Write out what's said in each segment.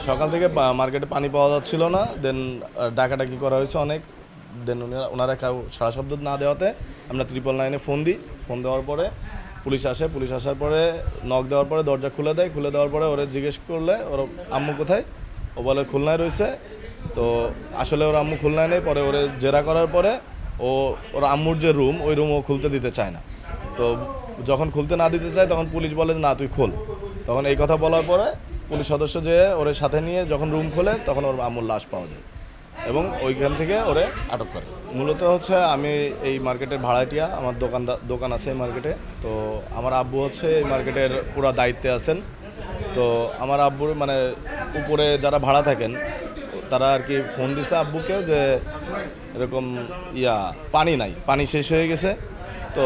সকাল থেকে মার্কেটে পানি পাওয়া যাচ্ছিল না, দেন ডাকাডাকি করা হয়েছে অনেক, দেন ওনারা কেউ সারা শব্দ না দেওয়াতে আমরা 999-এ ফোন দিই। ফোন দেওয়ার পরে পুলিশ আসে, পুলিশ আসার পরে নক দেওয়ার পরে দরজা খুলে দেয়। খুলে দেওয়ার পরে ওরা জিজ্ঞেস করলে ওর আম্মু কোথায়, ও বলে খুলনায় রয়েছে। তো আসলে ওর আম্মু খুলনায় নেই। পরে ওরে জেরা করার পরে ওর আম্মুর যে রুম, ওই রুম ও খুলতে দিতে চায় না। তো যখন খুলতে না দিতে চায় তখন পুলিশ বলে না তুই খোল। তখন এই কথা বলার পরে পুলিশ সদস্য যে ওর সাথে নিয়ে যখন রুম খোলে তখন ওর আম্মুর লাশ পাওয়া যায় এবং ওইখান থেকে ওরে আটক করে। মূলত হচ্ছে আমি এই মার্কেটের ভাড়াটিয়া, আমার দোকান আছে এই মার্কেটে। তো আমার আব্বু হচ্ছে এই মার্কেটের পুরো দায়িত্বে আছেন। তো আমার আব্বুর মানে উপরে যারা ভাড়া থাকেন তারা আর কি ফোন দিছে আব্বুকে যে এরকম পানি নাই, পানি শেষ হয়ে গেছে। তো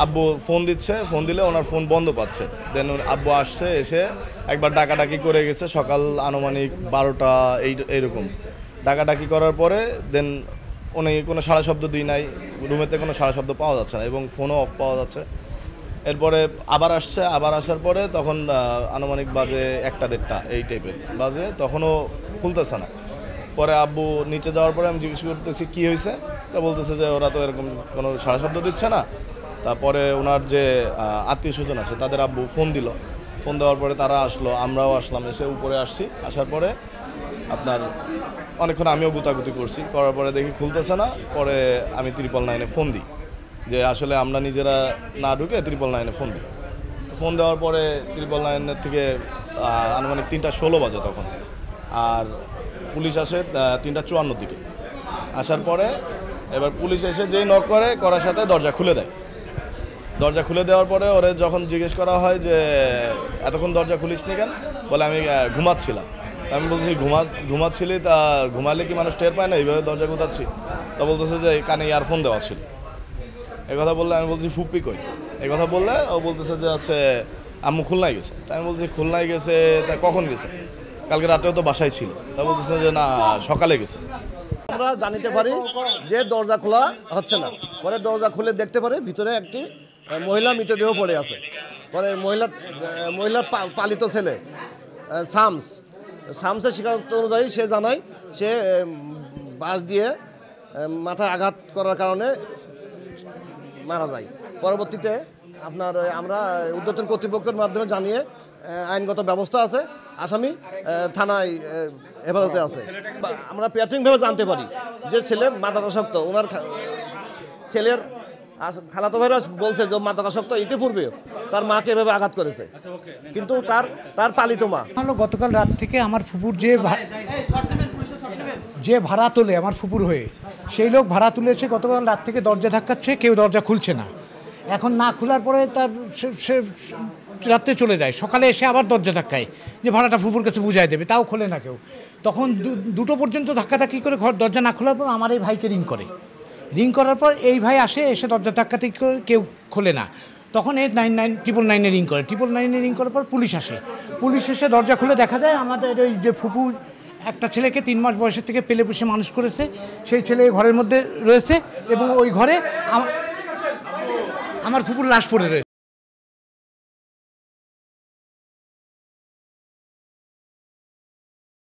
আব্বু ফোন দিচ্ছে, ফোন দিলে ওনার ফোন বন্ধ পাচ্ছে। দেন আব্বু আসছে, এসে একবার ডাকাডাকি করে গেছে সকাল আনুমানিক 12টা এইরকম ডাকাডাকি করার পরে দেন উনি কোনো সাড়া শব্দ দিই নাই, রুমেতে কোনো সাড়া শব্দ পাওয়া যাচ্ছে না এবং ফোনও অফ পাওয়া যাচ্ছে। এরপরে আবার আসছে, আবার আসার পরে তখন আনুমানিক বাজে 1টা-1.5টা এই টাইপের বাজে, তখনও খুলতেছে না। পরে আব্বু নিচে যাওয়ার পরে আমি জিজ্ঞেস করতেছি কী হয়েছে, তা বলতেছে যে ওরা তো এরকম কোনো সাড়া শব্দ দিচ্ছে না। তারপরে ওনার যে আত্মীয় স্বজন আছে তাদের আব্বু ফোন দিল। ফোন দেওয়ার পরে তারা আসলো, আমরাও আসলাম, এসে উপরে আসছি। আসার পরে আপনার অনেকক্ষণ আমিও গুতাগুতি করছি, করার পরে দেখি খুলতেছে না। পরে আমি 999-এ ফোন দিই যে আসলে আমরা নিজেরা না ঢুকে 999-এ ফোন দিই। ফোন দেওয়ার পরে 999-এর থেকে আনুমানিক 3:16 বাজে তখন। আর পুলিশ আসে 3:54 দিকে। আসার পরে এবার পুলিশ এসে যেই নক করার সাথে দরজা খুলে দেয়। দরজা খুলে দেওয়ার পরে ওরে যখন জিজ্ঞেস করা হয় যে এতক্ষণ দরজা খুলিসনি কেন, বলে আমি ঘুমাচ্ছিলাম। আমি বলছি ঘুমাচ্ছিলি, তা ঘুমালে কি মানুষ টের পায় না, এইভাবে দরজা গুতাচ্ছি? তা বলতেছে যে কানে ইয়ারফোন দেওয়া ছিল। এই কথা বললে আমি বলছি ফুপ্পি কই, এই কথা বললে ও বলতেছে যে হচ্ছে আম্মু খুলনায় গেছে। তাই আমি বলছি খুলনায় গেছে, তা কখন গেছে? কালকে রাতেও তো বাসায় ছিল। তা বলতেছে যে না সকালে গেছে। আমরা জানিতে পারি যে দরজা খোলা হচ্ছে না। পরে দরজা খুলে দেখতে পারি ভিতরে একটি মৃতদেহ পড়ে আছে। পরে মহিলার পালিত ছেলে শামসের স্বীকারোক্তি অনুযায়ী সে জানায় সে বাঁশ দিয়ে মাথায় আঘাত করার কারণে মারা যায়। পরবর্তীতে আমরা ঊর্ধ্বতন কর্তৃপক্ষের মাধ্যমে জানিয়ে আইনগত ব্যবস্থা আছে, আসামি থানায় হেফাজতে আছে। আমরা প্রাথমিকভাবে জানতে পারি যে ছেলে মাদকাসক্ত। ওনার ছেলের খালাতো ভাইরা বলছে যে মাদকাসক্ত, ইতিপূর্বে তার মাকে এভাবে আঘাত করেছে, কিন্তু তার পালিত মা। গতকাল রাত থেকে আমার ফুপুর যে ভাড়া তোলে আমার ফুপুর হয়ে, সেই লোক ভাড়া তুলেছে। গতকাল রাত থেকে দরজা ধাক্কাচ্ছে, কেউ দরজা খুলছে না। এখন না খোলার পরে তার সে রাত্রে চলে যায়, সকালে এসে আবার দরজা ধাক্কায় যে ভাড়াটা ফুপুর কাছে বুঝাই দেবে, তাও খোলে না কেউ। তখন 2টো পর্যন্ত ধাক্কাধাক্কি করে ঘর দরজা না খোলার পর আমার এই ভাইকে রিং করার পর এই ভাই আসে, এসে দরজা ধাক্কাধাক্কি করে কেউ খোলে না। তখন 999-এ রিং করে। 999-এ রিং করার পর পুলিশ আসে। পুলিশ এসে দরজা খুলে দেখা যায় আমাদের ওই যে ফুপু একটা ছেলেকে 3 মাস বয়সের থেকে পেলে পুষে মানুষ করেছে, সেই ছেলে ঘরের মধ্যে রয়েছে এবং ওই ঘরে আমার ফুপুর লাশ পড়ে রয়েছে।